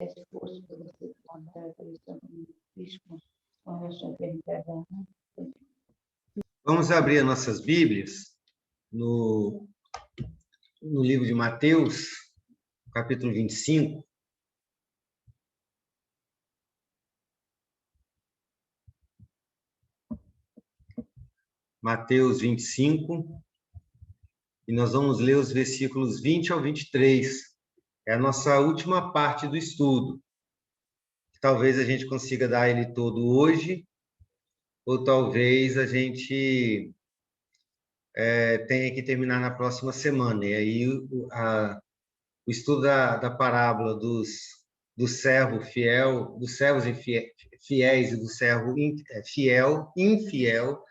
esforço para você plantar a questão do risco com a relação que ele Vamos abrir as nossas Bíblias no livro de Mateus, capítulo 25. Mateus 25, e nós vamos ler os versículos 20 ao 23. É a nossa última parte do estudo. Talvez a gente consiga dar ele todo hoje, ou talvez a gente tenha que terminar na próxima semana. E aí o estudo da parábola do servo fiel, dos servos fiéis e do servo infiel,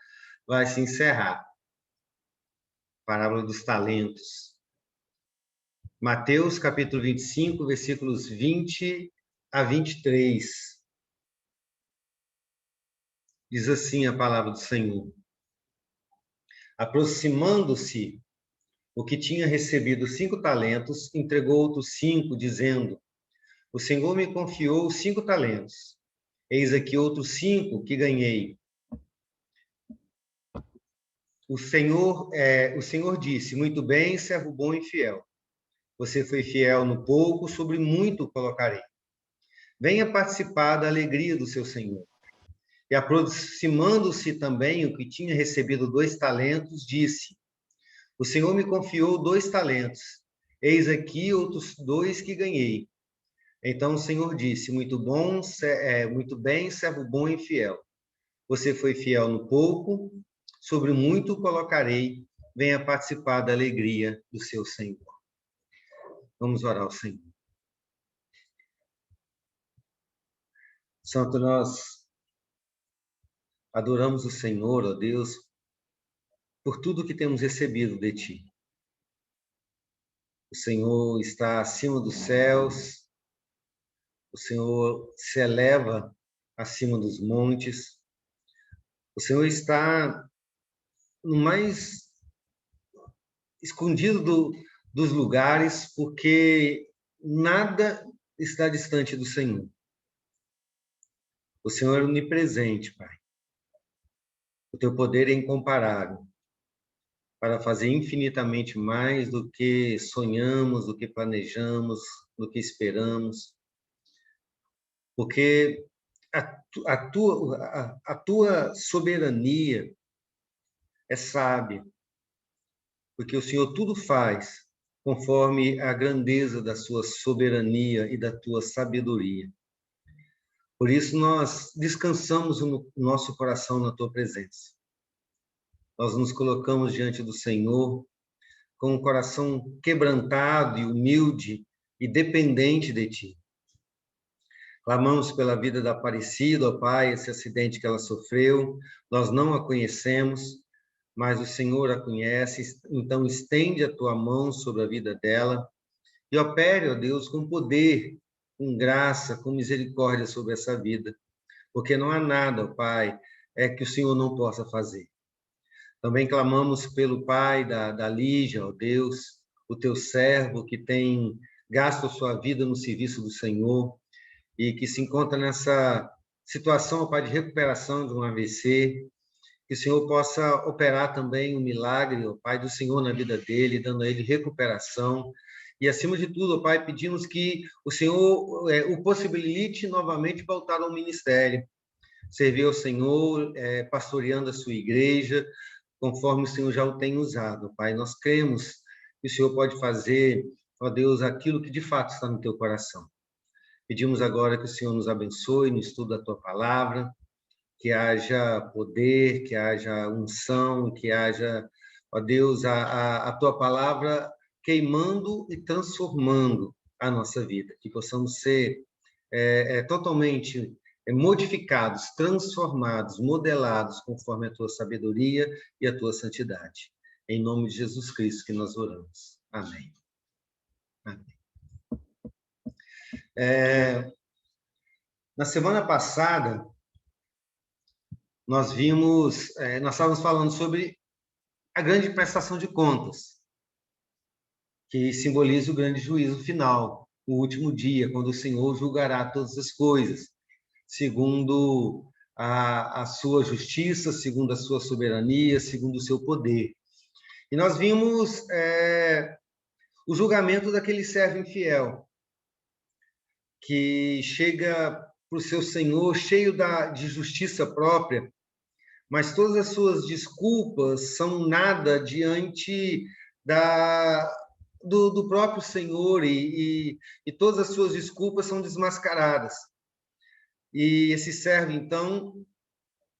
vai se encerrar. Parábola dos talentos. Mateus, capítulo 25, versículos 20 a 23. Diz assim a palavra do Senhor. Aproximando-se, o que tinha recebido 5 talentos, entregou outros 5, dizendo: O Senhor me confiou 5 talentos. Eis aqui outros 5 que ganhei. O Senhor disse: Muito bem, servo bom e fiel. Você foi fiel no pouco, sobre muito colocarei. Venha participar da alegria do seu Senhor. E aproximando-se também o que tinha recebido 2 talentos, disse: O Senhor me confiou 2 talentos. Eis aqui outros 2 que ganhei. Então o Senhor disse: Muito bem, servo bom e fiel. Você foi fiel no pouco, sobre muito colocarei. Venha participar da alegria do seu Senhor. Vamos orar ao Senhor. Santo, nós adoramos o Senhor, ó Deus, por tudo que temos recebido de Ti. O Senhor está acima dos céus, o Senhor se eleva acima dos montes, o Senhor está no mais escondido dos lugares, porque nada está distante do Senhor. O Senhor é onipresente, Pai. O Teu poder é incomparável para fazer infinitamente mais do que sonhamos, do que planejamos, do que esperamos. Porque a tua soberania é sábia, porque o Senhor tudo faz conforme a grandeza da sua soberania e da tua sabedoria. Por isso nós descansamos o nosso coração na tua presença. Nós nos colocamos diante do Senhor com um coração quebrantado e humilde e dependente de ti. Clamamos pela vida da Aparecida, ó Pai, esse acidente que ela sofreu. Nós não a conhecemos, mas o Senhor a conhece, então estende a tua mão sobre a vida dela e opere, ó Deus, com poder, com graça, com misericórdia sobre essa vida, porque não há nada, ó Pai, que o Senhor não possa fazer. Também clamamos pelo pai da Lígia, ó Deus, o teu servo que tem gasto a sua vida no serviço do Senhor e que se encontra nessa situação, ó Pai, de recuperação de um AVC, que o Senhor possa operar também um milagre, ó Pai, do Senhor na vida dele, dando a ele recuperação. E, acima de tudo, ó Pai, pedimos que o Senhor o possibilite novamente voltar ao ministério, servir ao Senhor, pastoreando a sua igreja, conforme o Senhor já o tem usado, Pai. Nós cremos que o Senhor pode fazer, ó Deus, aquilo que de fato está no teu coração. Pedimos agora que o Senhor nos abençoe no estudo da tua palavra, que haja poder, que haja unção, que haja, ó Deus, a tua palavra queimando e transformando a nossa vida, que possamos ser totalmente modificados, transformados, modelados conforme a tua sabedoria e a tua santidade. Em nome de Jesus Cristo que nós oramos. Amém. Amém. Na semana passada, nós estávamos falando sobre a grande prestação de contas, que simboliza o grande juízo final. no último dia, quando o Senhor julgará todas as coisas, segundo a sua justiça, segundo a sua soberania, segundo o seu poder. E nós vimos o julgamento daquele servo infiel, que chega para o seu Senhor cheio de justiça própria, mas todas as suas desculpas são nada diante do próprio Senhor, e todas as suas desculpas são desmascaradas. E esse servo, então,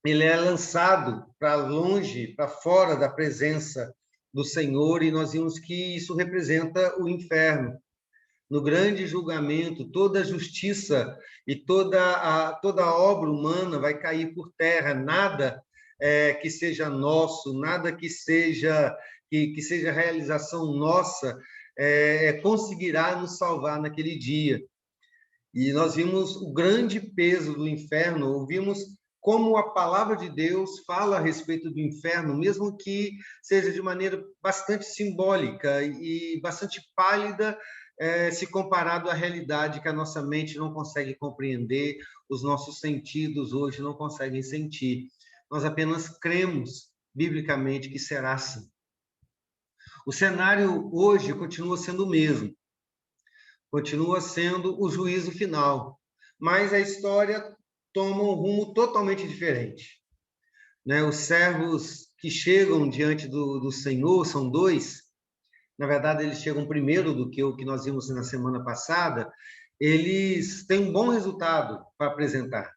ele é lançado para longe, para fora da presença do Senhor, e nós vimos que isso representa o inferno. No grande julgamento, toda a justiça e toda a obra humana vai cair por terra, nada que seja nosso, nada que seja realização nossa conseguirá nos salvar naquele dia. E nós vimos o grande peso do inferno, ouvimos como a palavra de Deus fala a respeito do inferno, mesmo que seja de maneira bastante simbólica e bastante pálida, se comparado à realidade que a nossa mente não consegue compreender, os nossos sentidos hoje não conseguem sentir. Nós apenas cremos biblicamente que será assim. O cenário hoje continua sendo o mesmo. Continua sendo o juízo final, mas a história toma um rumo totalmente diferente. Né? Os servos que chegam diante do Senhor são dois. Na verdade, eles chegam primeiro do que o que nós vimos na semana passada. Eles têm um bom resultado para apresentar.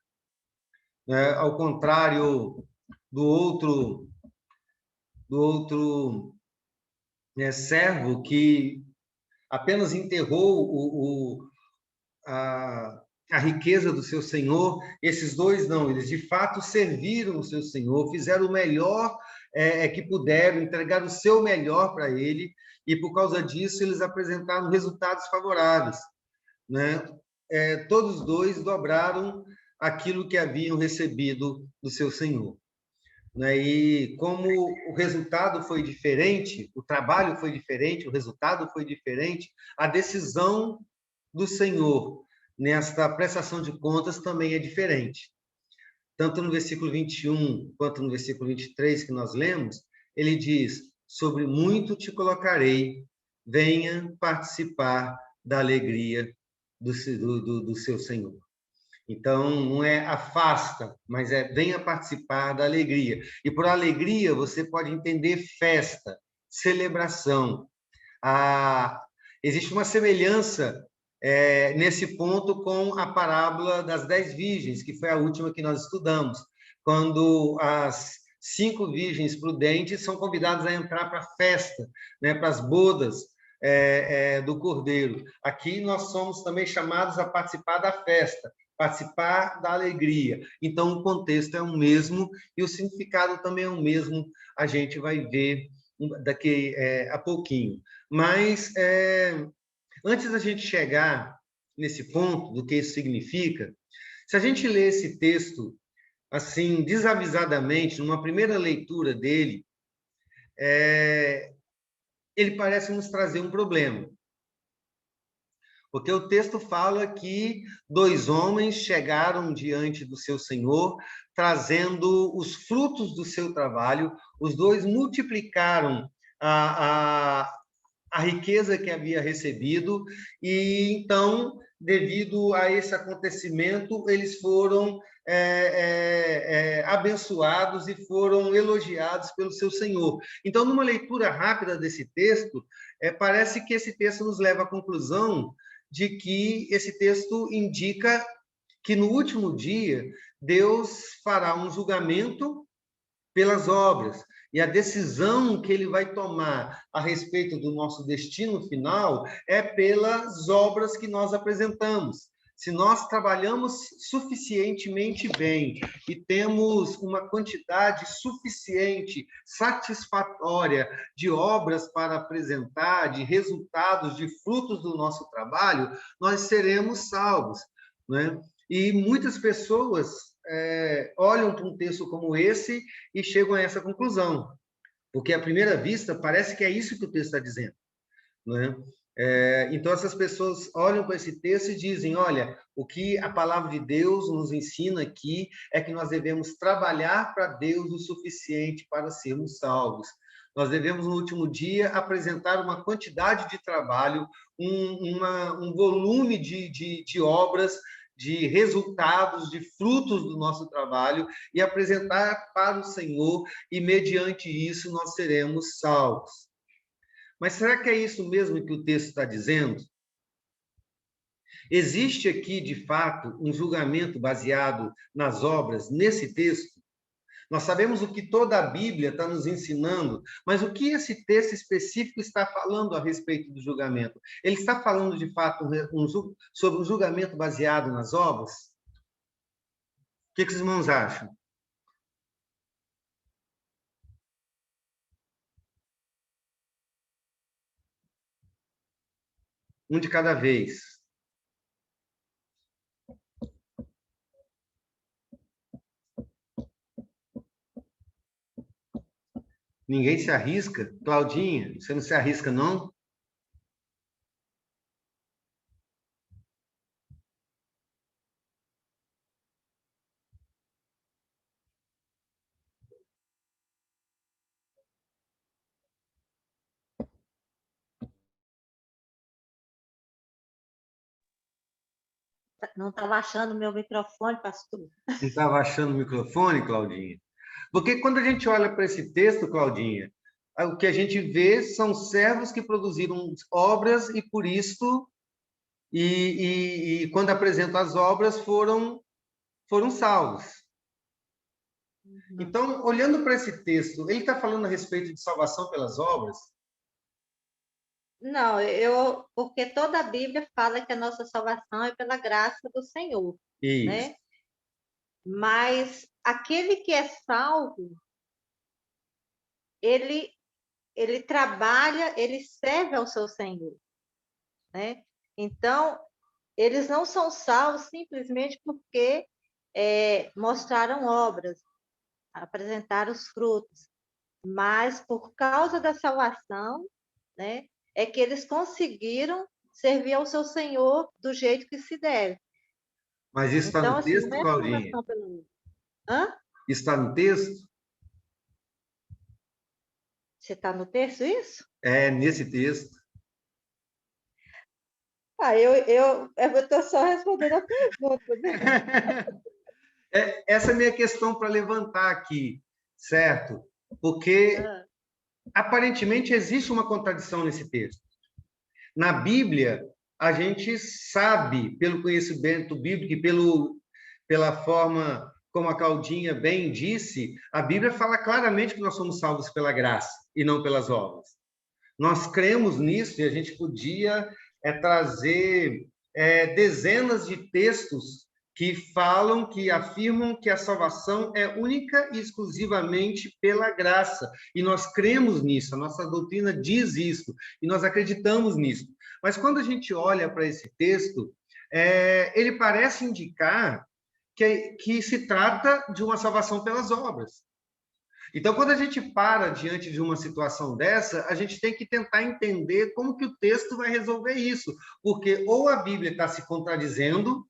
Né? Ao contrário do outro servo que apenas enterrou a riqueza do seu senhor, esses dois não, eles de fato serviram o seu senhor, fizeram o melhor que puderam, entregaram o seu melhor para ele, e por causa disso eles apresentaram resultados favoráveis. Né? Todos os dois dobraram aquilo que haviam recebido do seu senhor. Né? E como o resultado foi diferente, o trabalho foi diferente, o resultado foi diferente, a decisão do Senhor nesta prestação de contas também é diferente. Tanto no versículo 21 quanto no versículo 23 que nós lemos, ele diz: sobre muito te colocarei, venha participar da alegria do seu Senhor. Então, não é afasta, mas venha participar da alegria. E por alegria, você pode entender festa, celebração. Existe uma semelhança nesse ponto com a parábola das 10 virgens, que foi a última que nós estudamos, quando as 5 virgens prudentes são convidadas a entrar para a festa, né, para as bodas do Cordeiro. Aqui nós somos também chamados a participar da festa, participar da alegria. Então, o contexto é o mesmo e o significado também é o mesmo, a gente vai ver daqui a pouquinho. Mas, antes da gente chegar nesse ponto do que isso significa, se a gente ler esse texto assim, desavisadamente, numa primeira leitura dele, ele parece nos trazer um problema. Porque o texto fala que 2 homens chegaram diante do seu Senhor, trazendo os frutos do seu trabalho. Os 2 multiplicaram a riqueza que havia recebido, e então, devido a esse acontecimento, eles foram abençoados e foram elogiados pelo seu Senhor. Então, numa leitura rápida desse texto, parece que esse texto nos leva à conclusão de que esse texto indica que no último dia Deus fará um julgamento pelas obras, e a decisão que ele vai tomar a respeito do nosso destino final é pelas obras que nós apresentamos. Se nós trabalhamos suficientemente bem e temos uma quantidade suficiente, satisfatória de obras para apresentar, de resultados, de frutos do nosso trabalho, nós seremos salvos, né? E muitas pessoas olham para um texto como esse e chegam a essa conclusão, porque à primeira vista parece que é isso que o texto está dizendo, né? Então, essas pessoas olham para esse texto e dizem, olha, o que a palavra de Deus nos ensina aqui é que nós devemos trabalhar para Deus o suficiente para sermos salvos. Nós devemos, no último dia, apresentar uma quantidade de trabalho, um volume de obras, de resultados, de frutos do nosso trabalho e apresentar para o Senhor, e mediante isso nós seremos salvos. Mas será que é isso mesmo que o texto está dizendo? Existe aqui, de fato, um julgamento baseado nas obras nesse texto? Nós sabemos o que toda a Bíblia está nos ensinando, mas o que esse texto específico está falando a respeito do julgamento? Ele está falando, de fato, sobre um julgamento baseado nas obras? O que os irmãos acham? Um de cada vez. Ninguém se arrisca? Claudinha, você não se arrisca, não? Não estava achando meu microfone, pastor. Não estava achando o microfone, Claudinha? Porque quando a gente olha para esse texto, Claudinha, o que a gente vê são servos que produziram obras e por isso, quando apresentam as obras, foram salvos. Então, olhando para esse texto, ele está falando a respeito de salvação pelas obras? Não, porque toda a Bíblia fala que a nossa salvação é pela graça do Senhor, Isso. né? Mas aquele que é salvo, ele trabalha, ele serve ao seu Senhor, né? Então, eles não são salvos simplesmente porque mostraram obras, apresentaram os frutos, mas por causa da salvação, né, é que eles conseguiram servir ao seu Senhor do jeito que se deve. Mas isso está Então, no assim, texto, não é Claudinha? salvação pelo... Hã? Está no texto? Você está no texto, isso? É, nesse texto. Eu estou só respondendo a pergunta, né? Essa é a minha questão para levantar aqui, certo? Porque aparentemente existe uma contradição nesse texto. Na Bíblia, a gente sabe, pelo conhecimento bíblico e pela forma como a Claudinha bem disse, a Bíblia fala claramente que nós somos salvos pela graça e não pelas obras. Nós cremos nisso e a gente podia trazer dezenas de textos que falam, que afirmam que a salvação é única e exclusivamente pela graça. E nós cremos nisso, a nossa doutrina diz isso, e nós acreditamos nisso. Mas quando a gente olha para esse texto, ele parece indicar que se trata de uma salvação pelas obras. Então, quando a gente para diante de uma situação dessa, a gente tem que tentar entender como que o texto vai resolver isso, porque ou a Bíblia está se contradizendo,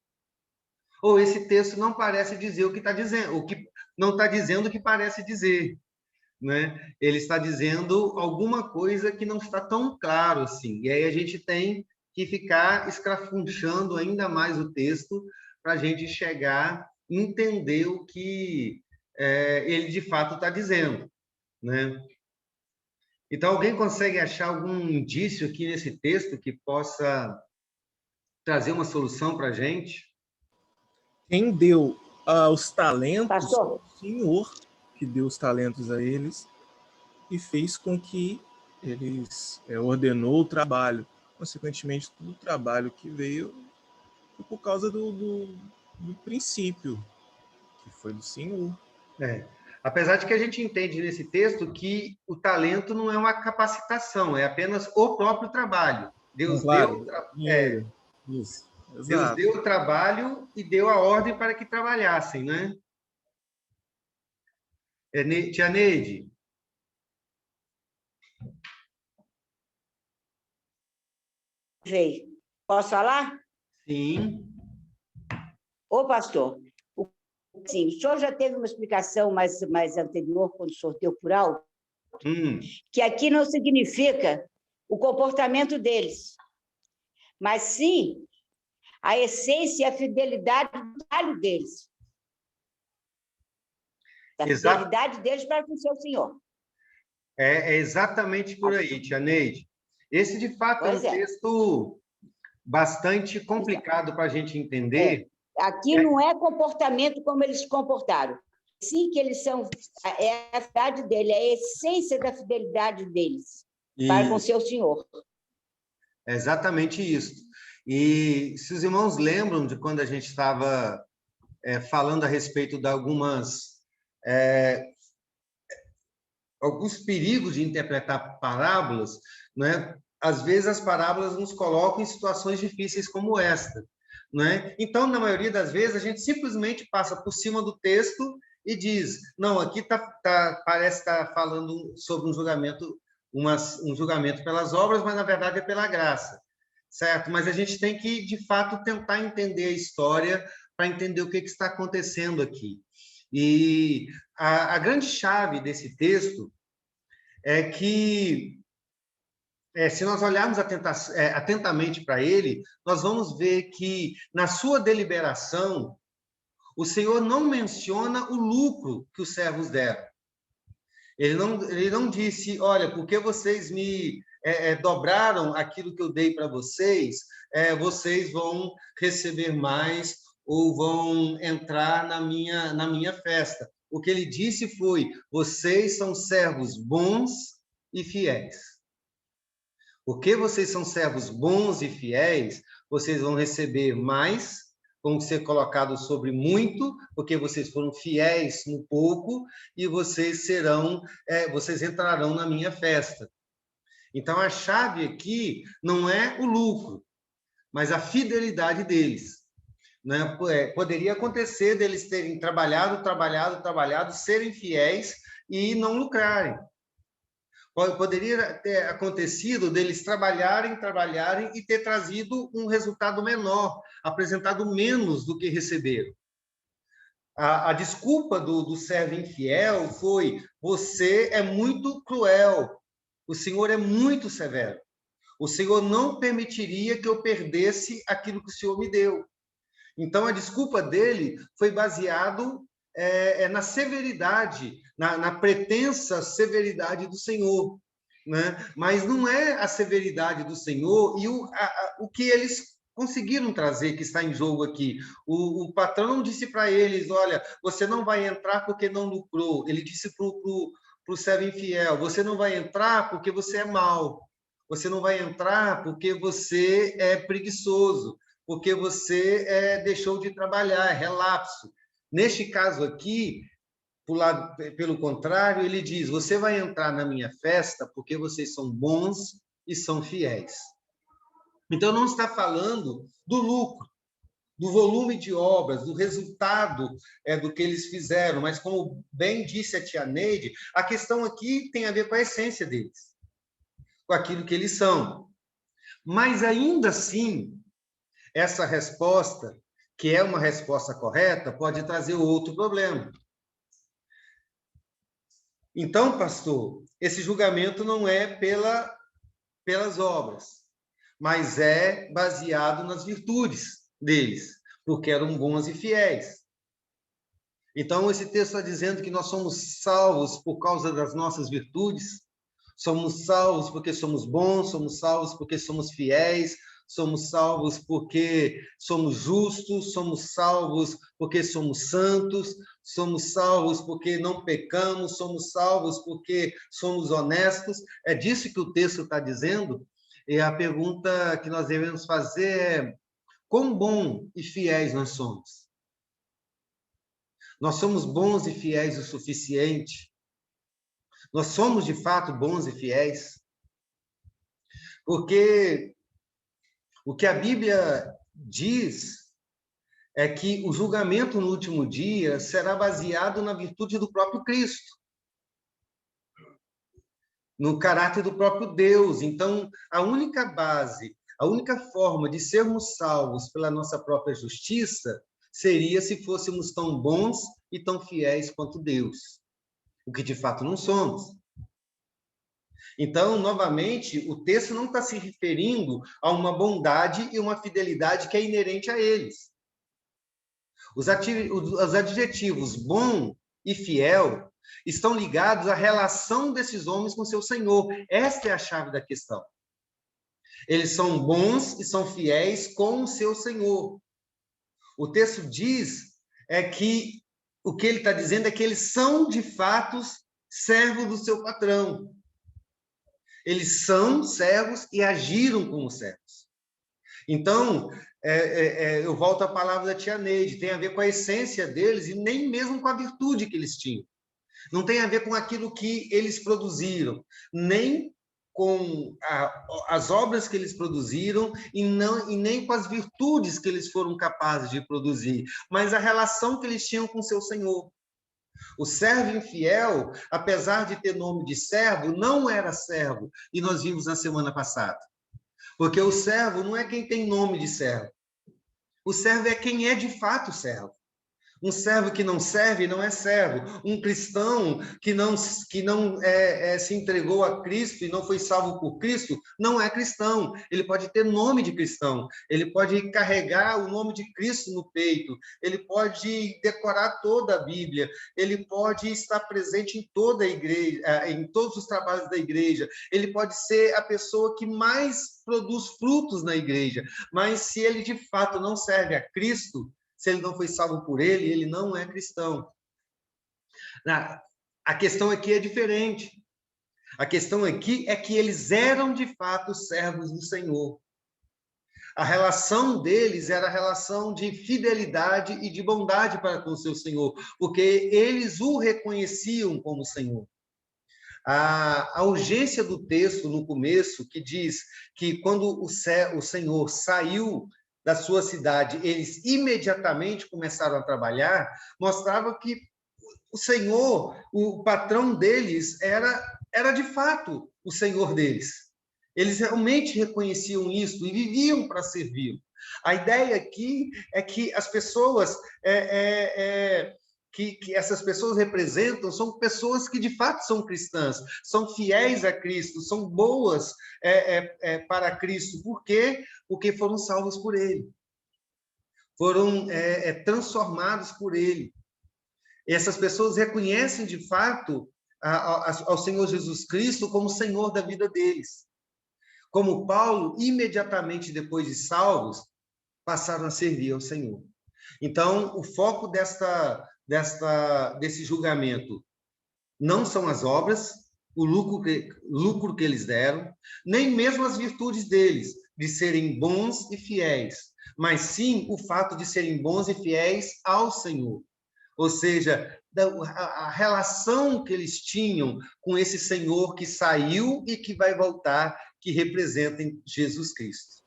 ou esse texto não parece dizer o que está dizendo, o que não está dizendo o que parece dizer, né? Ele está dizendo alguma coisa que não está tão claro assim. E aí a gente tem que ficar escrafunchando ainda mais o texto para a gente chegar e entender o que ele de fato está dizendo, né? Então, alguém consegue achar algum indício aqui nesse texto que possa trazer uma solução para a gente? Quem deu os talentos, Pastor? o Senhor que deu os talentos a eles e fez com que eles ordenou o trabalho. Consequentemente, todo o trabalho que veio foi por causa do princípio, que foi do Senhor. Apesar de que a gente entende nesse texto que o talento não é uma capacitação, é apenas o próprio trabalho. Deus Claro, deu, dinheiro. Isso, Deus exato. deu o trabalho e deu a ordem para que trabalhassem, né? Tia Neide? veio. Posso falar? Sim. Ô, pastor, sim, o senhor já teve uma explicação mais anterior, quando sorteou por algo, que aqui não significa o comportamento deles, mas sim a essência e a fidelidade do trabalho deles. Da fidelidade deles para com o seu Senhor. É exatamente por aí, tia Neide. Esse, de fato, é um texto bastante complicado para a gente entender. Aqui não é comportamento como eles se comportaram. Sim, que eles são... É a fidelidade dele, é a essência da fidelidade deles para com o seu Senhor. É exatamente isso. E se os irmãos lembram de quando a gente estava falando a respeito de alguns perigos de interpretar parábolas, né? Às vezes as parábolas nos colocam em situações difíceis como esta, né? Então, na maioria das vezes, a gente simplesmente passa por cima do texto e diz, não, aqui parece estar falando sobre um julgamento pelas obras, mas na verdade é pela graça, certo? Mas a gente tem que, de fato, tentar entender a história para entender o que está acontecendo aqui. E a grande chave desse texto é que, se nós olharmos atentamente para ele, nós vamos ver que, na sua deliberação, o Senhor não menciona o lucro que os servos deram. Ele não disse, olha, porque vocês me dobraram aquilo que eu dei para vocês, vocês vão receber mais ou vão entrar na minha festa. O que ele disse foi, vocês são servos bons e fiéis. Porque vocês são servos bons e fiéis, vocês vão receber mais, vão ser colocados sobre muito, porque vocês foram fiéis no pouco, e vocês entrarão na minha festa. Então, a chave aqui não é o lucro, mas a fidelidade deles. Né? Poderia acontecer deles terem trabalhado, serem fiéis e não lucrarem. Poderia ter acontecido deles trabalharem e ter trazido um resultado menor, apresentado menos do que receberam. A desculpa do servo infiel foi, você é muito cruel, o Senhor é muito severo. O Senhor não permitiria que eu perdesse aquilo que o Senhor me deu. Então, a desculpa dele foi baseado na severidade, na pretensa severidade do Senhor, né? Mas não é a severidade do Senhor e o que eles conseguiram trazer que está em jogo aqui. O patrão não disse para eles, olha, você não vai entrar porque não lucrou. Ele disse para o servo infiel, você não vai entrar porque você é mau. Você não vai entrar porque você é preguiçoso, porque você deixou de trabalhar, é relapso. Neste caso aqui, pelo contrário, ele diz, você vai entrar na minha festa porque vocês são bons e são fiéis. Então, não está falando do lucro, do volume de obras, do resultado do que eles fizeram, mas como bem disse a tia Neide, a questão aqui tem a ver com a essência deles, com aquilo que eles são. Mas, ainda assim, essa resposta, que é uma resposta correta, pode trazer outro problema. Então, pastor, esse julgamento não é pelas obras, mas é baseado nas virtudes deles, porque eram bons e fiéis. Então, esse texto está dizendo que nós somos salvos por causa das nossas virtudes, somos salvos porque somos bons, somos salvos porque somos fiéis, somos salvos porque somos justos, somos salvos porque somos santos, somos salvos porque não pecamos, somos salvos porque somos honestos. É disso que o texto está dizendo. E a pergunta que nós devemos fazer é: quão bom e fiéis nós somos? Nós somos bons e fiéis o suficiente? Nós somos, de fato, bons e fiéis? Porque o que a Bíblia diz é que o julgamento no último dia será baseado na virtude do próprio Cristo, no caráter do próprio Deus. Então, a única base, A única forma de sermos salvos pela nossa própria justiça seria se fôssemos tão bons e tão fiéis quanto Deus, o que de fato não somos. Então, novamente, o texto não está se referindo a uma bondade e uma fidelidade que é inerente a eles. Os adjetivos bom e fiel estão ligados à relação desses homens com seu Senhor. Esta é a chave da questão. Eles são bons e são fiéis com o seu Senhor. O texto diz que o que ele está dizendo é que eles são, de fato, servos do seu patrão. Eles são servos e agiram como servos. Então, eu volto à palavra da tia Neide, tem a ver com a essência deles e nem mesmo com a virtude que eles tinham. Não tem a ver com aquilo que eles produziram, nem com as obras que eles produziram e nem com as virtudes que eles foram capazes de produzir, mas a relação que eles tinham com seu Senhor. O servo infiel, apesar de ter nome de servo, não era servo, e nós vimos na semana passada. Porque o servo não é quem tem nome de servo. O servo é quem é de fato servo. Um servo que não serve não é servo. Um cristão que não se entregou a Cristo e não foi salvo por Cristo não é cristão. Ele pode ter nome de cristão, ele pode carregar o nome de Cristo no peito, ele pode decorar toda a Bíblia, ele pode estar presente em toda a igreja, em todos os trabalhos da igreja, ele pode ser a pessoa que mais produz frutos na igreja, mas se ele de fato não serve a Cristo, se ele não foi salvo por ele não é cristão. A questão aqui é diferente. A questão aqui é que eles eram, de fato, servos do Senhor. A relação deles era a relação de fidelidade e de bondade para com o seu Senhor, porque eles o reconheciam como Senhor. A urgência do texto no começo, que diz que quando o Senhor saiu da sua cidade, eles imediatamente começaram a trabalhar, mostrava que o Senhor, o patrão deles, era de fato o Senhor deles. Eles realmente reconheciam isso e viviam para servi-lo. A ideia aqui é que as pessoas que essas pessoas representam são pessoas que de fato são cristãs, são fiéis a Cristo, são boas para Cristo. Por quê? Porque foram salvos por Ele. Foram transformados por Ele. E essas pessoas reconhecem de fato ao Senhor Jesus Cristo como Senhor da vida deles. Como Paulo, imediatamente depois de salvos, passaram a servir ao Senhor. Então, o foco desse julgamento não são as obras, o lucro que eles deram, nem mesmo as virtudes deles, de serem bons e fiéis, mas sim o fato de serem bons e fiéis ao Senhor. Ou seja, a relação que eles tinham com esse Senhor que saiu e que vai voltar, que representa Jesus Cristo.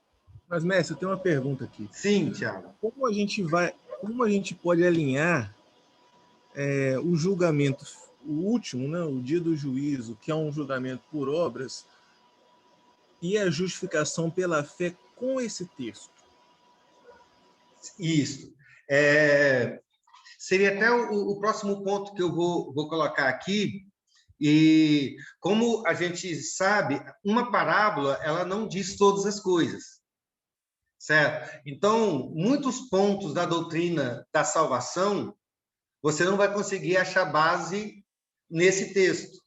Mas, mestre, eu tenho uma pergunta aqui. Sim, Tiago. Como a gente pode alinhar o julgamento, o último, né, o dia do juízo, que é um julgamento por obras, e a justificação pela fé com esse texto? Isso. Seria até o próximo ponto que eu vou colocar aqui. E como a gente sabe, uma parábola ela não diz todas as coisas, certo? Então, muitos pontos da doutrina da salvação você não vai conseguir achar base nesse texto.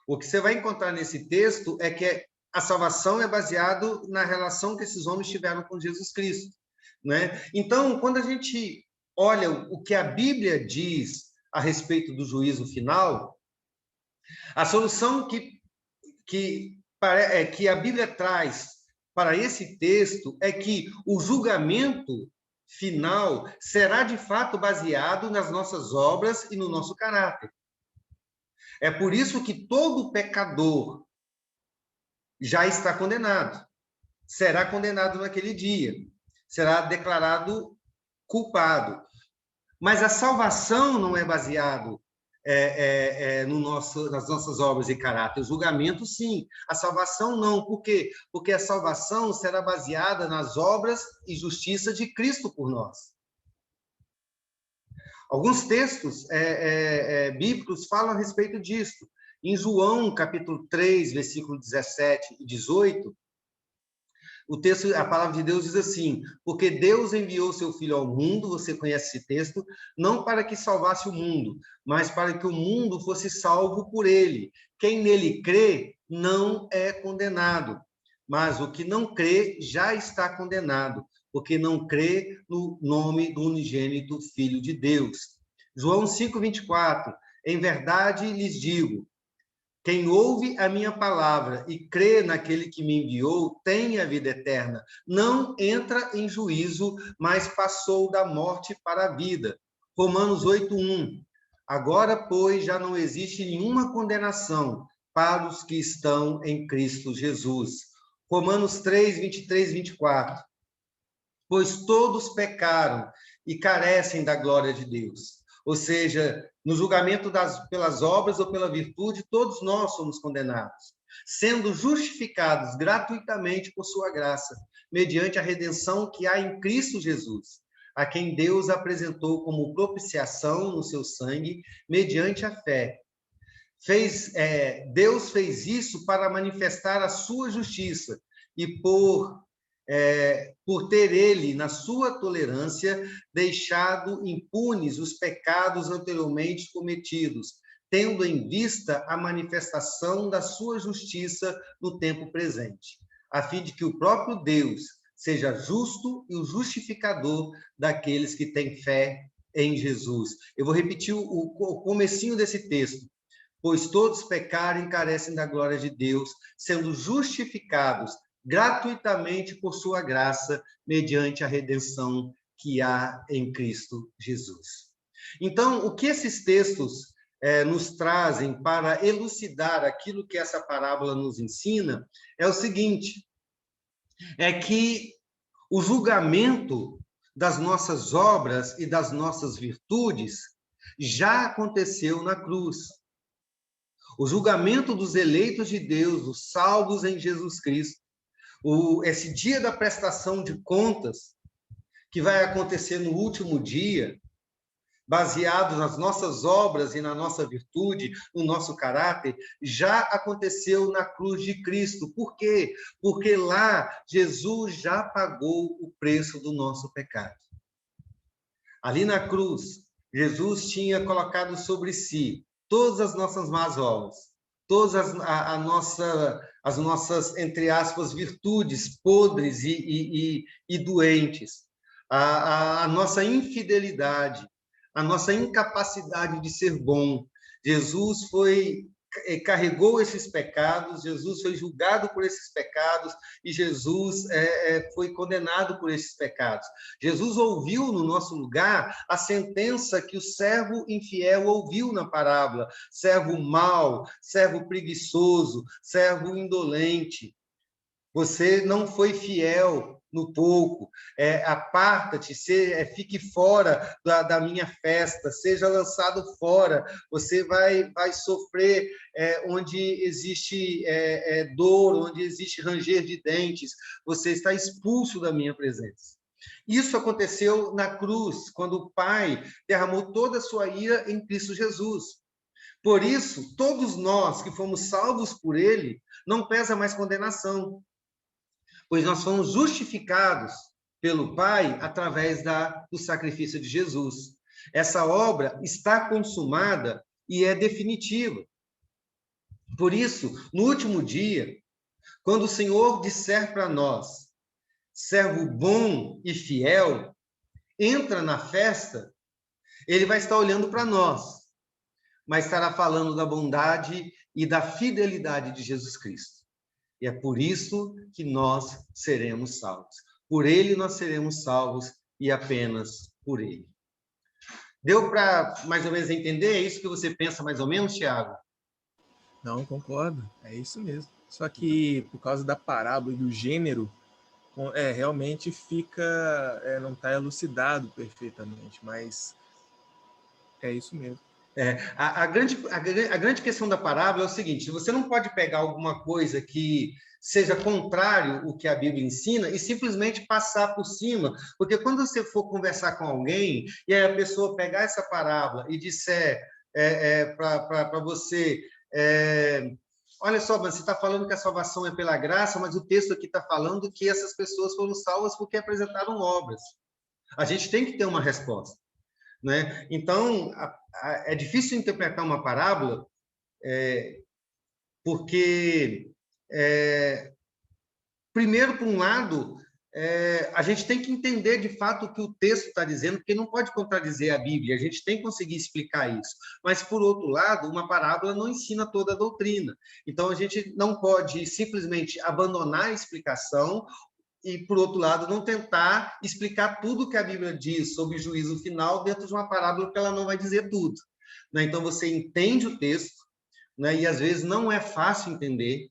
O que você vai encontrar nesse texto é que a salvação é baseado na relação que esses homens tiveram com Jesus Cristo, né? Então, quando a gente olha o que a Bíblia diz a respeito do juízo final, a solução que a Bíblia traz para esse texto é que o julgamento final será de fato baseado nas nossas obras e no nosso caráter. É por isso que todo pecador já está condenado. Será condenado naquele dia. Será declarado culpado. Mas a salvação não é baseado nas nossas obras e caráter. O julgamento, sim. A salvação, não. Por quê? Porque a salvação será baseada nas obras e justiça de Cristo por nós. Alguns textos bíblicos falam a respeito disso. Em João, capítulo 3, versículo 17 e 18, o texto, a palavra de Deus diz assim: porque Deus enviou seu Filho ao mundo, você conhece esse texto, não para que salvasse o mundo, mas para que o mundo fosse salvo por ele. Quem nele crê não é condenado, mas o que não crê já está condenado, porque não crê no nome do unigênito Filho de Deus. João 5:24, em verdade lhes digo, quem ouve a minha palavra e crê naquele que me enviou tem a vida eterna. Não entra em juízo, mas passou da morte para a vida. Romanos 8:1. Agora, pois, já não existe nenhuma condenação para os que estão em Cristo Jesus. Romanos 3, 23 e 24. Pois todos pecaram e carecem da glória de Deus. Ou seja, no julgamento pelas obras ou pela virtude, todos nós somos condenados, sendo justificados gratuitamente por sua graça, mediante a redenção que há em Cristo Jesus, a quem Deus apresentou como propiciação no seu sangue, mediante a fé. Deus fez isso para manifestar a sua justiça e por ter ele, na sua tolerância, deixado impunes os pecados anteriormente cometidos, tendo em vista a manifestação da sua justiça no tempo presente, a fim de que o próprio Deus seja justo e o justificador daqueles que têm fé em Jesus. Eu vou repetir o comecinho desse texto. Pois todos pecaram e carecem da glória de Deus, sendo justificados gratuitamente por sua graça, mediante a redenção que há em Cristo Jesus. Então, o que esses textos nos trazem para elucidar aquilo que essa parábola nos ensina é o seguinte, é que o julgamento das nossas obras e das nossas virtudes já aconteceu na cruz. O julgamento dos eleitos de Deus, os salvos em Jesus Cristo, esse dia da prestação de contas, que vai acontecer no último dia, baseado nas nossas obras e na nossa virtude, no nosso caráter, já aconteceu na cruz de Cristo. Por quê? Porque lá Jesus já pagou o preço do nosso pecado. Ali na cruz, Jesus tinha colocado sobre si todas as nossas más obras, todas as nossas, entre aspas, virtudes podres e doentes, a nossa infidelidade, a nossa incapacidade de ser bom. Jesus carregou esses pecados, Jesus foi julgado por esses pecados e Jesus foi condenado por esses pecados. Jesus ouviu no nosso lugar a sentença que o servo infiel ouviu na parábola: servo mau, servo preguiçoso, servo indolente. Você não foi fiel no pouco, aparta-te, fique fora da minha festa, seja lançado fora, você vai sofrer onde existe dor, onde existe ranger de dentes, você está expulso da minha presença. Isso aconteceu na cruz, quando o Pai derramou toda a sua ira em Cristo Jesus. Por isso, todos nós que fomos salvos por Ele, não pesa mais condenação, pois nós fomos justificados pelo Pai através do sacrifício de Jesus. Essa obra está consumada e é definitiva. Por isso, no último dia, quando o Senhor disser para nós, servo bom e fiel, entra na festa, ele vai estar olhando para nós, mas estará falando da bondade e da fidelidade de Jesus Cristo. E é por isso que nós seremos salvos. Por ele nós seremos salvos e apenas por ele. Deu para mais ou menos entender? É isso que você pensa mais ou menos, Tiago? Não, concordo. É isso mesmo. Só que por causa da parábola e do gênero, realmente não está elucidado perfeitamente, mas é isso mesmo. A grande questão da parábola é o seguinte: você não pode pegar alguma coisa que seja contrário ao que a Bíblia ensina e simplesmente passar por cima, porque quando você for conversar com alguém e aí a pessoa pegar essa parábola e disser para você, olha só, mas você está falando que a salvação é pela graça, mas o texto aqui está falando que essas pessoas foram salvas porque apresentaram obras. A gente tem que ter uma resposta, né? Então, é difícil interpretar uma parábola porque, primeiro, por um lado, a gente tem que entender de fato o que o texto está dizendo, porque não pode contradizer a Bíblia, a gente tem que conseguir explicar isso. Mas, por outro lado, uma parábola não ensina toda a doutrina. Então, a gente não pode simplesmente abandonar a explicação e, por outro lado, não tentar explicar tudo que a Bíblia diz sobre o juízo final dentro de uma parábola, porque ela não vai dizer tudo, né? Então, você entende o texto, né? E, às vezes, não é fácil entender,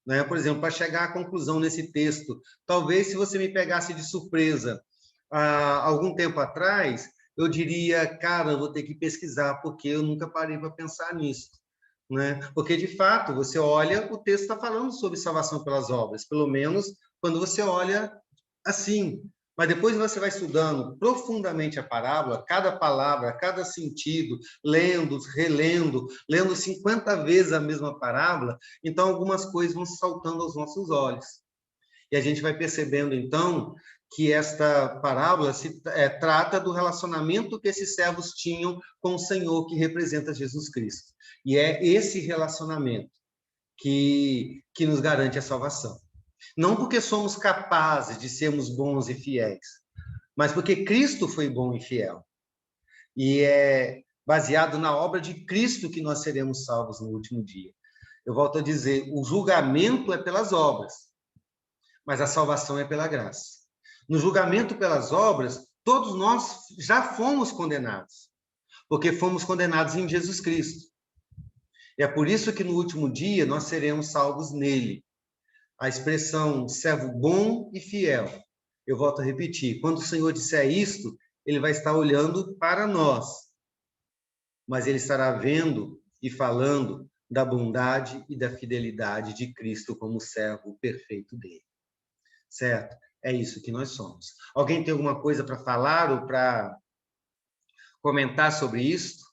né? Por exemplo, para chegar à conclusão nesse texto, talvez, se você me pegasse de surpresa há algum tempo atrás, eu diria, cara, eu vou ter que pesquisar, porque eu nunca parei para pensar nisso, né? Porque, de fato, você olha, o texto está falando sobre salvação pelas obras, pelo menos quando você olha assim. Mas depois você vai estudando profundamente a parábola, cada palavra, cada sentido, lendo, relendo, lendo 50 vezes a mesma parábola, então algumas coisas vão saltando aos nossos olhos. E a gente vai percebendo, então, que esta parábola trata do relacionamento que esses servos tinham com o Senhor, que representa Jesus Cristo. E é esse relacionamento que nos garante a salvação. Não porque somos capazes de sermos bons e fiéis, mas porque Cristo foi bom e fiel. E é baseado na obra de Cristo que nós seremos salvos no último dia. Eu volto a dizer, o julgamento é pelas obras, mas a salvação é pela graça. No julgamento pelas obras, todos nós já fomos condenados, porque fomos condenados em Jesus Cristo. E é por isso que no último dia nós seremos salvos nele. A expressão servo bom e fiel. Eu volto a repetir, quando o Senhor disser isto, ele vai estar olhando para nós, mas ele estará vendo e falando da bondade e da fidelidade de Cristo como servo perfeito dele. Certo? É isso que nós somos. Alguém tem alguma coisa para falar ou para comentar sobre isso?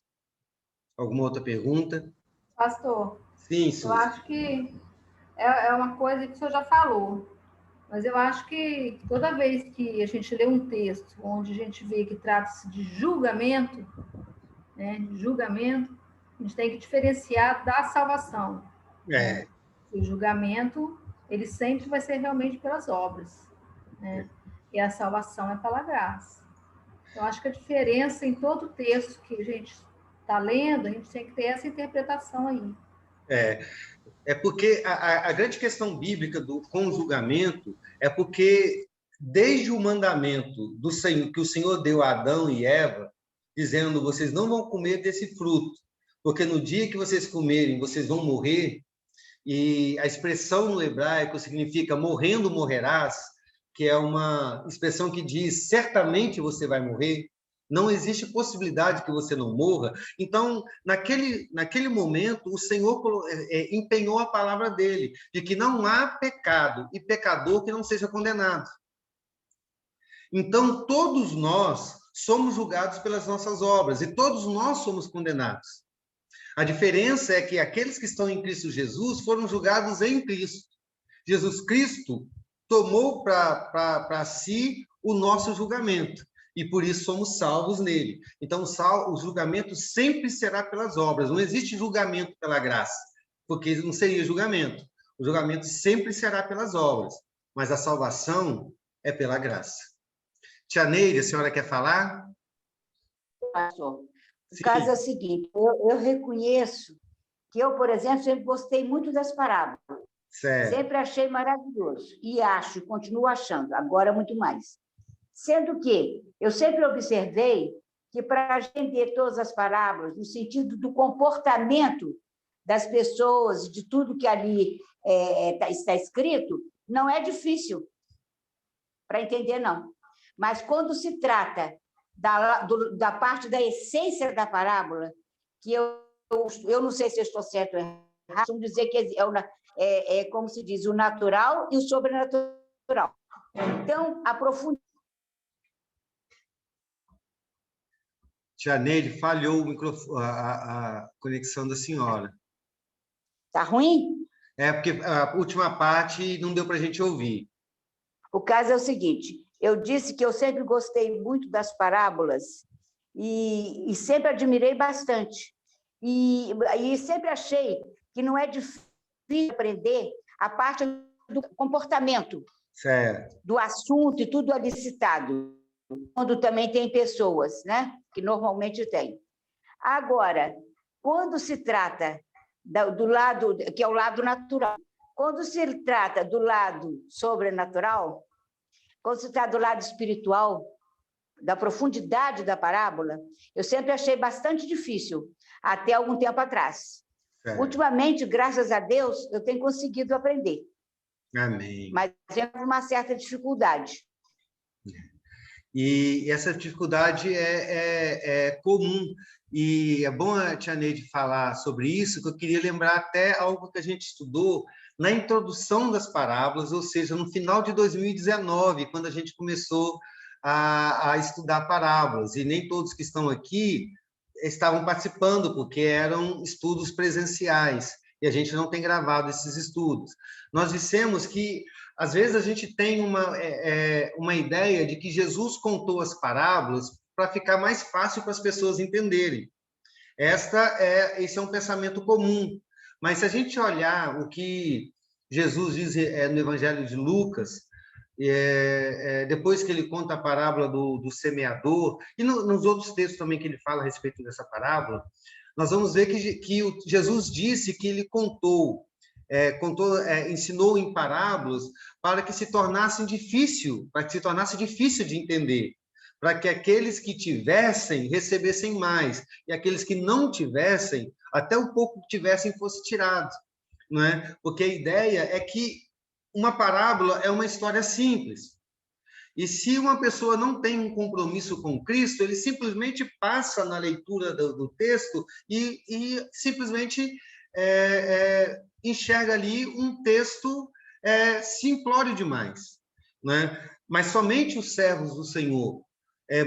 Alguma outra pergunta? Pastor, Sim, eu Suzy. acho que é uma coisa que o senhor já falou, mas eu acho que toda vez que a gente lê um texto onde a gente vê que trata-se de julgamento, né, de julgamento, a gente tem que diferenciar da salvação. Né? O julgamento, ele sempre vai ser realmente pelas obras, né? E a salvação é pela graça. Eu acho que a diferença em todo texto que a gente está lendo, a gente tem que ter essa interpretação aí. É porque a grande questão bíblica com o julgamento é porque, desde o mandamento do Senhor, que o Senhor deu a Adão e Eva, dizendo, vocês não vão comer desse fruto, porque no dia que vocês comerem, vocês vão morrer, e a expressão no hebraico significa morrendo morrerás, que é uma expressão que diz, certamente você vai morrer, não existe possibilidade que você não morra. Então, naquele momento, o Senhor empenhou a palavra dele, de que não há pecado e pecador que não seja condenado. Então, todos nós somos julgados pelas nossas obras e todos nós somos condenados. A diferença é que aqueles que estão em Cristo Jesus foram julgados em Cristo. Jesus Cristo tomou para si o nosso julgamento. E por isso somos salvos nele. Então, o julgamento sempre será pelas obras. Não existe julgamento pela graça, porque não seria julgamento. O julgamento sempre será pelas obras. Mas a salvação é pela graça. Tia Neide, a senhora quer falar? Pastor, o caso é o seguinte, eu reconheço que eu, por exemplo, sempre gostei muito das parábolas. Certo. Sempre achei maravilhoso. E acho, continuo achando, agora muito mais. Sendo que eu sempre observei que para entender todas as parábolas, no sentido do comportamento das pessoas, de tudo que ali está escrito, não é difícil para entender, não. Mas quando se trata da parte da essência da parábola, que eu não sei se eu estou certo ou errado, costumo dizer que é como se diz, o natural e o sobrenatural. Então, a profundidade... Tia Neide, falhou o microfone, a conexão da senhora. Está ruim? É, porque a última parte não deu para a gente ouvir. O caso é o seguinte, eu disse que eu sempre gostei muito das parábolas e sempre admirei bastante. E sempre achei que não é difícil aprender a parte do comportamento, certo, do assunto e tudo ali citado, quando também tem pessoas, né? Que normalmente tem. Agora, quando se trata do lado, que é o lado natural, quando se trata do lado sobrenatural, quando se trata do lado espiritual, da profundidade da parábola, eu sempre achei bastante difícil, até algum tempo atrás. Ultimamente, graças a Deus, eu tenho conseguido aprender. Amém. Mas eu tenho uma certa dificuldade. E essa dificuldade é comum. E é bom a tia Neide falar sobre isso, que eu queria lembrar até algo que a gente estudou na introdução das parábolas, ou seja, no final de 2019, quando a gente começou a estudar parábolas. E nem todos que estão aqui estavam participando, porque eram estudos presenciais, e a gente não tem gravado esses estudos. Nós dissemos que às vezes a gente tem uma ideia de que Jesus contou as parábolas para ficar mais fácil para as pessoas entenderem. Esse é um pensamento comum. Mas se a gente olhar o que Jesus diz no Evangelho de Lucas, depois que ele conta a parábola do semeador, e nos outros textos também que ele fala a respeito dessa parábola, nós vamos ver que Jesus disse que ele ensinou em parábolas para que se tornasse difícil de entender, para que aqueles que tivessem recebessem mais, e aqueles que não tivessem, até o pouco que tivessem, fosse tirado, não é? Porque a ideia é que uma parábola é uma história simples. E se uma pessoa não tem um compromisso com Cristo, ele simplesmente passa na leitura do texto e simplesmente enxerga ali um texto simplório demais, né? Mas somente os servos do Senhor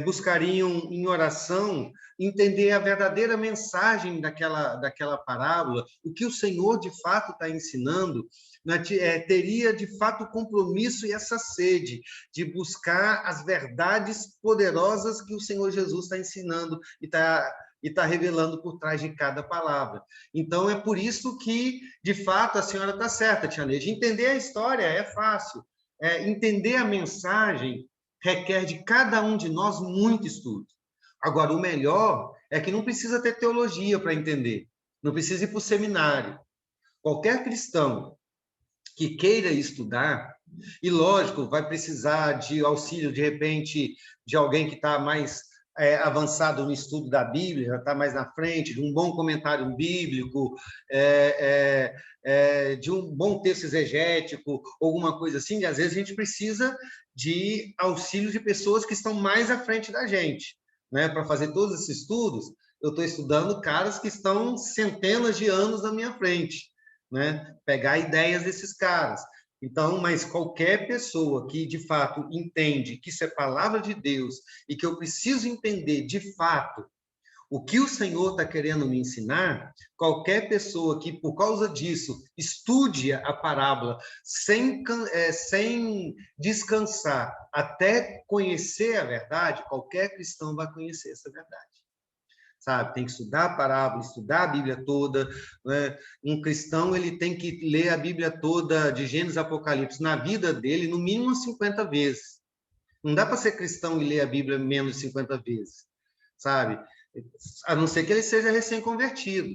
buscariam em oração entender a verdadeira mensagem daquela parábola, o que o Senhor de fato está ensinando, né? Teria de fato o compromisso e essa sede de buscar as verdades poderosas que o Senhor Jesus está ensinando e está revelando por trás de cada palavra. Então, é por isso que, de fato, a senhora está certa, tia Neide. Entender a história é fácil. Entender a mensagem requer de cada um de nós muito estudo. Agora, o melhor é que não precisa ter teologia para entender. Não precisa ir para o seminário. Qualquer cristão que queira estudar, e lógico, vai precisar de auxílio, de repente, de alguém que está mais avançado no estudo da Bíblia, já está mais na frente, de um bom comentário bíblico, de um bom texto exegético, alguma coisa assim, e às vezes a gente precisa de auxílio de pessoas que estão mais à frente da gente, né? Para fazer todos esses estudos, eu estou estudando caras que estão centenas de anos na minha frente, né? Pegar ideias desses caras. Então, mas qualquer pessoa que, de fato, entende que isso é palavra de Deus e que eu preciso entender, de fato, o que o Senhor está querendo me ensinar, qualquer pessoa que, por causa disso, estude a parábola sem descansar até conhecer a verdade, qualquer cristão vai conhecer essa verdade. Sabe? Tem que estudar a parábola, estudar a Bíblia toda, né? Um cristão ele tem que ler a Bíblia toda, de Gênesis a Apocalipse, na vida dele, no mínimo 50 vezes. Não dá para ser cristão e ler a Bíblia menos de 50 vezes, sabe? A não ser que ele seja recém-convertido.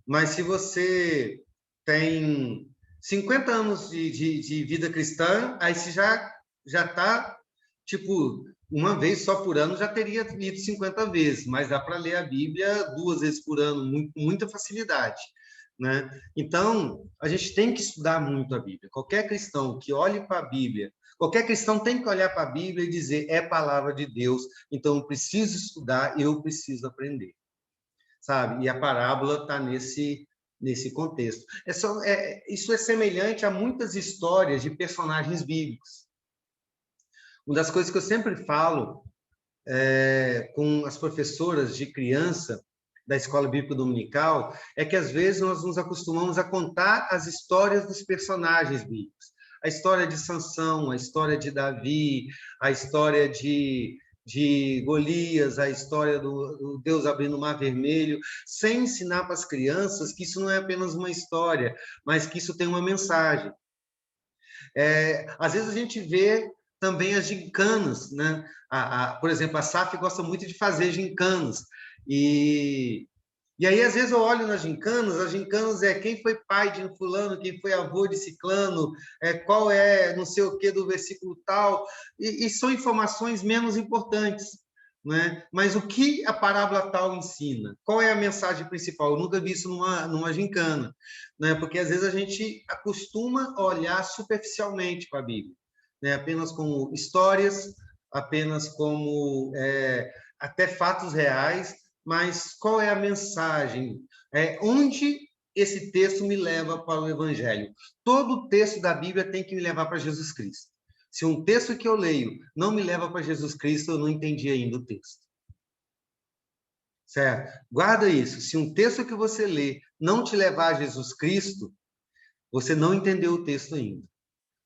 Mas se você tem 50 anos de vida cristã, aí você já está, tipo, uma vez só por ano já teria lido 50 vezes, mas dá para ler a Bíblia 2 vezes por ano, com muita facilidade, né? Então, a gente tem que estudar muito a Bíblia. Qualquer cristão que olhe para a Bíblia, qualquer cristão tem que olhar para a Bíblia e dizer, é palavra de Deus, então eu preciso estudar, eu preciso aprender. sabe? E a parábola está nesse contexto. Isso é semelhante a muitas histórias de personagens bíblicos. Uma das coisas que eu sempre falo com as professoras de criança da Escola Bíblica Dominical é que, às vezes, nós nos acostumamos a contar as histórias dos personagens bíblicos. A história de Sansão, a história de Davi, a história de Golias, a história do Deus abrindo o Mar Vermelho, sem ensinar para as crianças que isso não é apenas uma história, mas que isso tem uma mensagem. Às vezes a gente vê também as gincanas, né? Por exemplo, a SAF gosta muito de fazer gincanas. E aí, às vezes, eu olho nas gincanas, as gincanas quem foi pai de fulano, quem foi avô de ciclano, qual é não sei o que do versículo tal, e são informações menos importantes, né? Mas o que a parábola tal ensina? Qual é a mensagem principal? Eu nunca vi isso numa gincana, né? Porque, às vezes, a gente acostuma a olhar superficialmente para a Bíblia, né? Apenas como histórias, apenas como até fatos reais, mas qual é a mensagem? Onde esse texto me leva para o Evangelho? Todo texto da Bíblia tem que me levar para Jesus Cristo. Se um texto que eu leio não me leva para Jesus Cristo, eu não entendi ainda o texto. Certo? Guarda isso. Se um texto que você lê não te levar a Jesus Cristo, você não entendeu o texto ainda.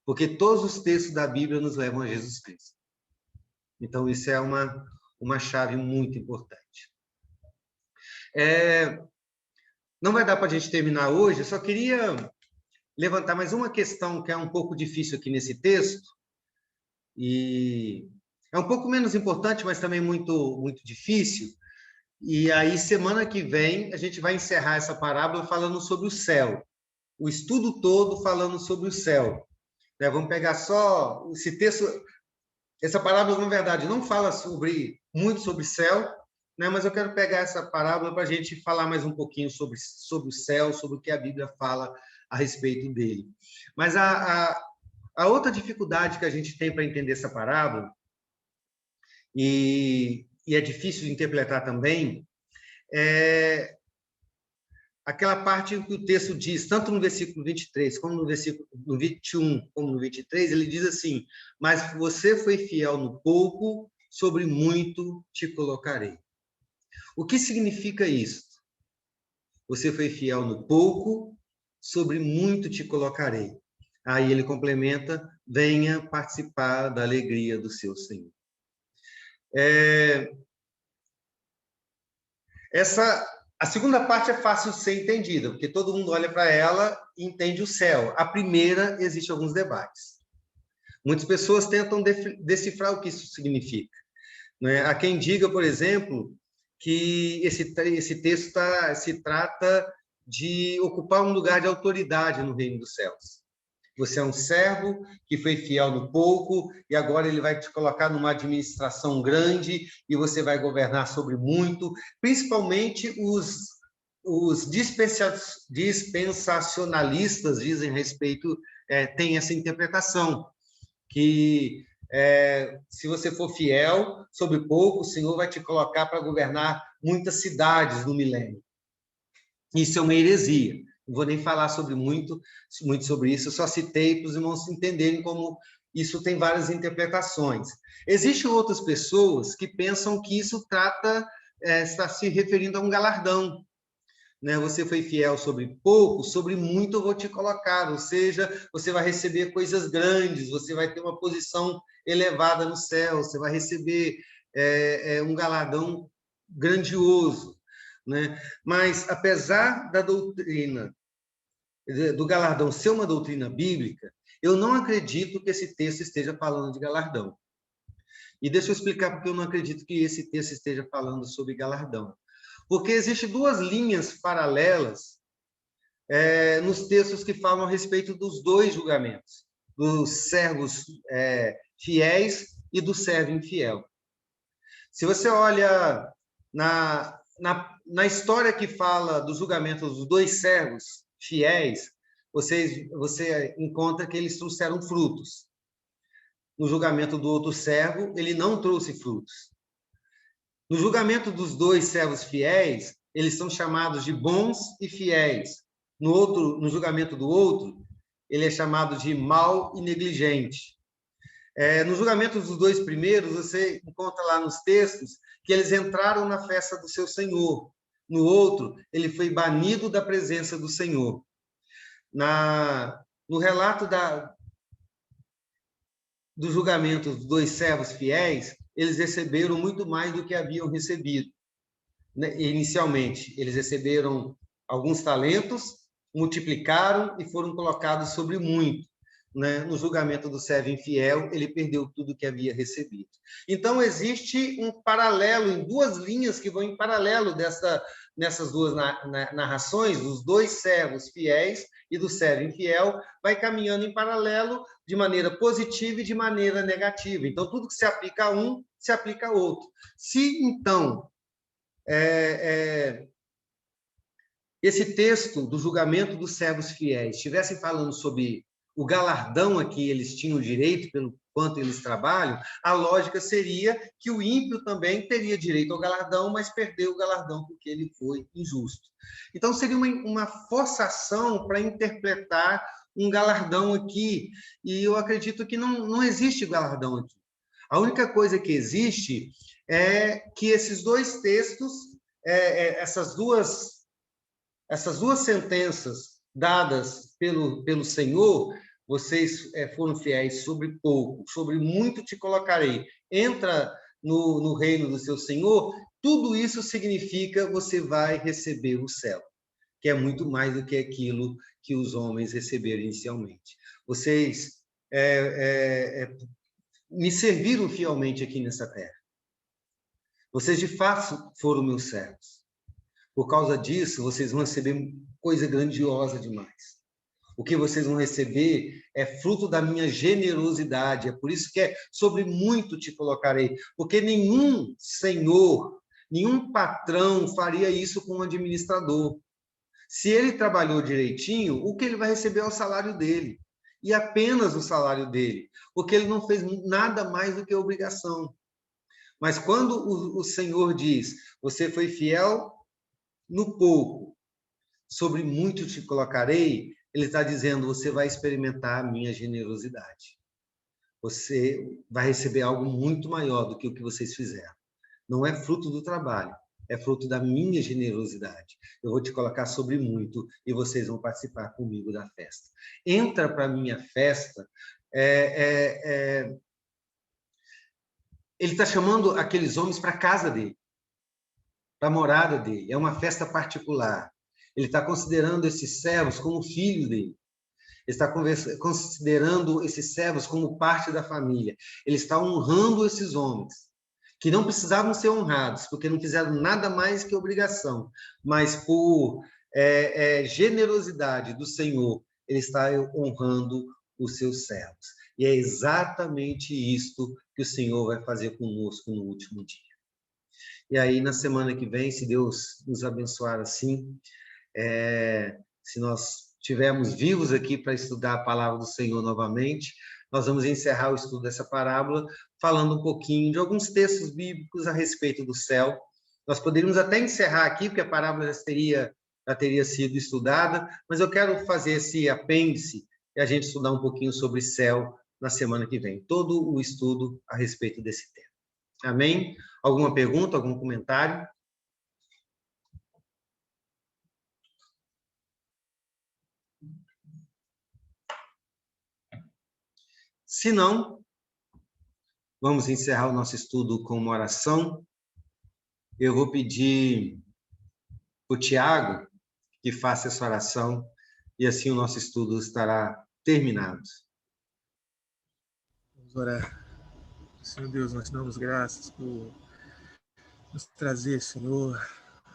Porque todos os textos da Bíblia nos levam a Jesus Cristo. Então, isso é uma chave muito importante. Não vai dar para a gente terminar hoje, eu só queria levantar mais uma questão que é um pouco difícil aqui nesse texto, e é um pouco menos importante, mas também muito, muito difícil. E aí, semana que vem, a gente vai encerrar essa parábola falando sobre o céu. O estudo todo falando sobre o céu. Vamos pegar só esse texto. Essa parábola, na verdade, não fala muito sobre céu, né? Mas eu quero pegar essa parábola para a gente falar mais um pouquinho sobre o céu, sobre o que a Bíblia fala a respeito dele. Mas a outra dificuldade que a gente tem para entender essa parábola, e é difícil de interpretar também, é aquela parte em que o texto diz, tanto no versículo 23, como no versículo 21, como no 23, ele diz assim: mas você foi fiel no pouco, sobre muito te colocarei. O que significa isso? Você foi fiel no pouco, sobre muito te colocarei. Aí ele complementa: venha participar da alegria do seu Senhor. A segunda parte é fácil de ser entendida, porque todo mundo olha para ela e entende o céu. A primeira, existem alguns debates. Muitas pessoas tentam decifrar o que isso significa. Né? Há quem diga, por exemplo, que esse texto se trata de ocupar um lugar de autoridade no reino dos céus. Você é um servo que foi fiel no pouco e agora ele vai te colocar numa administração grande e você vai governar sobre muito, principalmente os dispensacionalistas dizem a respeito, tem essa interpretação, que se você for fiel sobre pouco, o Senhor vai te colocar para governar muitas cidades no milênio. Isso é uma heresia. Não vou nem falar muito sobre isso, eu só citei para os irmãos entenderem como isso tem várias interpretações. Existem outras pessoas que pensam que isso está se referindo a um galardão. Né? Você foi fiel sobre pouco, sobre muito eu vou te colocar, ou seja, você vai receber coisas grandes, você vai ter uma posição elevada no céu, você vai receber um galardão grandioso. Né? Mas, apesar da doutrina, do galardão ser uma doutrina bíblica, eu não acredito que esse texto esteja falando de galardão. E deixa eu explicar porque eu não acredito que esse texto esteja falando sobre galardão. Porque existem duas linhas paralelas nos textos que falam a respeito dos dois julgamentos, dos servos fiéis e do servo infiel. Se você olha na história que fala do julgamento dos dois servos fiéis, você encontra que eles trouxeram frutos. No julgamento do outro servo, ele não trouxe frutos. No julgamento dos dois servos fiéis, eles são chamados de bons e fiéis. No julgamento do outro, ele é chamado de mau e negligente. No julgamento dos dois primeiros, você encontra lá nos textos que eles entraram na festa do seu Senhor. No outro, ele foi banido da presença do Senhor. No relato do julgamento dos dois servos fiéis, eles receberam muito mais do que haviam recebido. Inicialmente, eles receberam alguns talentos, multiplicaram e foram colocados sobre muito. No julgamento do servo infiel, ele perdeu tudo que havia recebido. Então, existe um paralelo, em duas linhas que vão em paralelo nessas duas narrações, dos dois servos fiéis e do servo infiel, vai caminhando em paralelo de maneira positiva e de maneira negativa. Então, tudo que se aplica a um, se aplica a outro. Se, então, esse texto do julgamento dos servos fiéis estivesse falando sobre o galardão a que eles tinham direito pelo quanto eles trabalham, a lógica seria que o ímpio também teria direito ao galardão, mas perdeu o galardão porque ele foi injusto. Então, seria uma forçação para interpretar um galardão aqui, e eu acredito que não existe galardão aqui. A única coisa que existe é que esses dois textos, essas duas sentenças dadas pelo Senhor, vocês foram fiéis sobre pouco, sobre muito te colocarei. Entra no reino do seu Senhor, tudo isso significa você vai receber o céu, que é muito mais do que aquilo que os homens receberam inicialmente. Vocês me serviram fielmente aqui nessa terra. Vocês, de fato, foram meus servos. Por causa disso, vocês vão receber coisa grandiosa demais. O que vocês vão receber é fruto da minha generosidade. É por isso que sobre muito te colocarei. Porque nenhum senhor, nenhum patrão faria isso com um administrador. Se ele trabalhou direitinho, o que ele vai receber é o salário dele. E apenas o salário dele. Porque ele não fez nada mais do que obrigação. Mas quando o Senhor diz, você foi fiel no pouco, sobre muito te colocarei, ele está dizendo, você vai experimentar a minha generosidade. Você vai receber algo muito maior do que o que vocês fizeram. Não é fruto do trabalho, é fruto da minha generosidade. Eu vou te colocar sobre muito e vocês vão participar comigo da festa. Entra para a minha festa. Ele está chamando aqueles homens para a casa dele, para a morada dele. É uma festa particular. Ele está considerando esses servos como filhos dele. Ele está considerando esses servos como parte da família. Ele está honrando esses homens, que não precisavam ser honrados, porque não fizeram nada mais que obrigação, mas por generosidade do Senhor, ele está honrando os seus servos. E é exatamente isto que o Senhor vai fazer conosco no último dia. E aí, na semana que vem, se Deus nos abençoar assim, se nós estivermos vivos aqui para estudar a palavra do Senhor novamente, nós vamos encerrar o estudo dessa parábola falando um pouquinho de alguns textos bíblicos a respeito do céu. Nós poderíamos até encerrar aqui, porque a parábola já teria sido estudada, mas eu quero fazer esse apêndice e a gente estudar um pouquinho sobre céu na semana que vem. Todo o estudo a respeito desse tema. Amém? Alguma pergunta, algum comentário? Se não, vamos encerrar o nosso estudo com uma oração. Eu vou pedir o Tiago que faça essa oração e assim o nosso estudo estará terminado. Vamos orar. Senhor Deus, nós te damos graças por nos trazer, Senhor,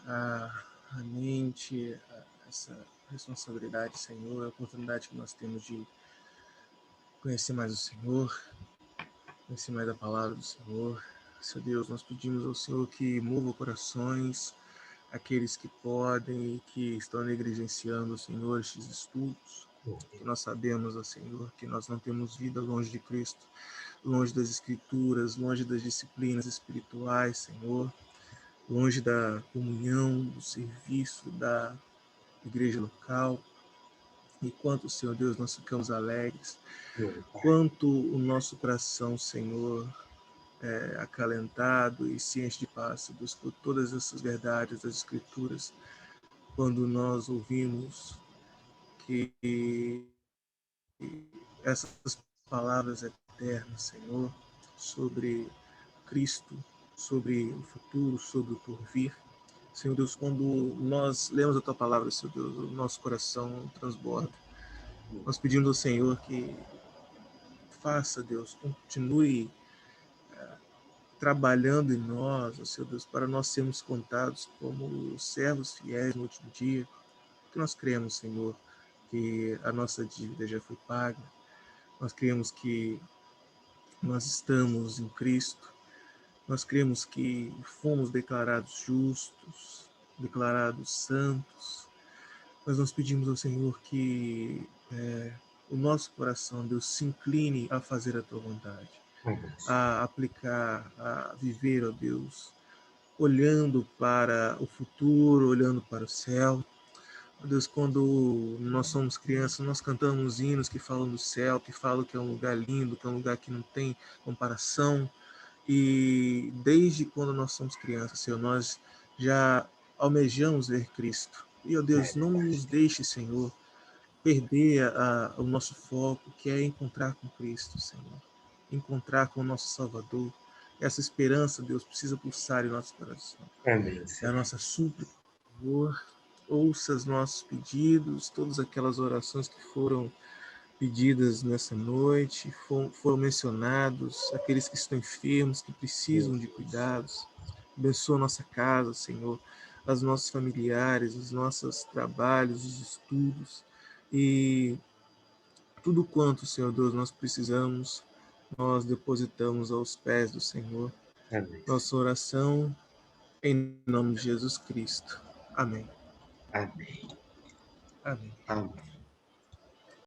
a mente, essa responsabilidade, Senhor, a oportunidade que nós temos de conhecer mais o Senhor, conhecer mais a palavra do Senhor. Senhor Deus, nós pedimos ao Senhor que mova corações, aqueles que podem e que estão negligenciando, Senhor, estes estudos, que nós sabemos, Senhor, que nós não temos vida longe de Cristo, longe das Escrituras, longe das disciplinas espirituais, Senhor. longe da comunhão, do serviço da igreja local. E quanto, Senhor Deus, nós ficamos alegres, quanto o nosso coração, Senhor, é acalentado e se enche de paz, Deus, por todas essas verdades das Escrituras, quando nós ouvimos que essas palavras eternas, Senhor, sobre Cristo, sobre o futuro, sobre o porvir. Senhor Deus, quando nós lemos a Tua palavra, Senhor Deus, o nosso coração transborda. Nós pedimos ao Senhor que faça, Deus, continue trabalhando em nós, ó Senhor Deus, para nós sermos contados como servos fiéis no último dia, que nós cremos, Senhor, que a nossa dívida já foi paga, nós cremos que nós estamos em Cristo, nós cremos que fomos declarados justos, declarados santos, mas nós pedimos ao Senhor que o nosso coração, Deus, se incline a fazer a Tua vontade, a aplicar, a viver, ó Deus, olhando para o futuro, olhando para o céu. Ó Deus, quando nós somos crianças, nós cantamos hinos que falam do céu, que falam que é um lugar lindo, que é um lugar que não tem comparação. E desde quando nós somos crianças, Senhor, nós já almejamos ver Cristo. E, ó Deus, não nos deixe, Senhor, perder o nosso foco, que é encontrar com Cristo, Senhor. Encontrar com o nosso Salvador. Essa esperança, Deus, precisa pulsar em nosso coração. Amém, É a nossa súplica, por favor. Ouça os nossos pedidos, todas aquelas orações que foram pedidas nessa noite, foram mencionados, aqueles que estão enfermos, que precisam de cuidados. Abençoa a nossa casa, Senhor, os nossos familiares, os nossos trabalhos, os estudos e tudo quanto, Senhor Deus, nós precisamos, nós depositamos aos pés do Senhor. Amém. Nossa oração em nome de Jesus Cristo. Amém. Amém. Amém. Amém.